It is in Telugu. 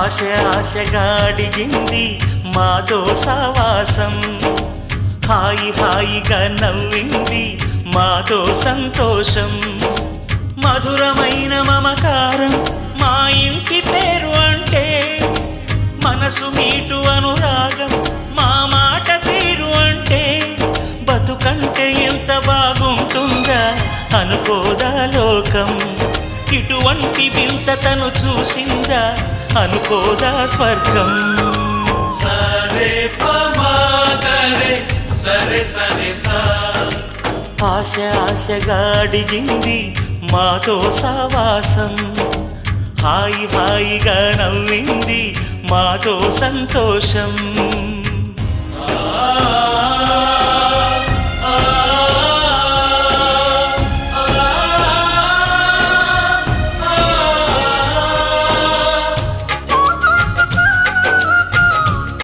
ఆశ ఆశగా అడిగింది మాతో సావాసం, హాయి హాయిగా నవ్వింది మాతో సంతోషం. మధురమైన మమకారం మా ఇంటి పేరు అంటే, మనసు మీటు అనురాగం మా మాట తీరు అంటే, బతుకంటే ఎంత బాగుంటుందా అనుకోదా లోకం. ఇటువంటి వింత తను చూసిందా అనుకోదా స్వర్గం. సరే పమాగరే సరే సరే సా. ఆశ ఆశగా అడిగింది మాతో సావాసం, హాయి హాయిగా నవ్వింది మాతో సంతోషం.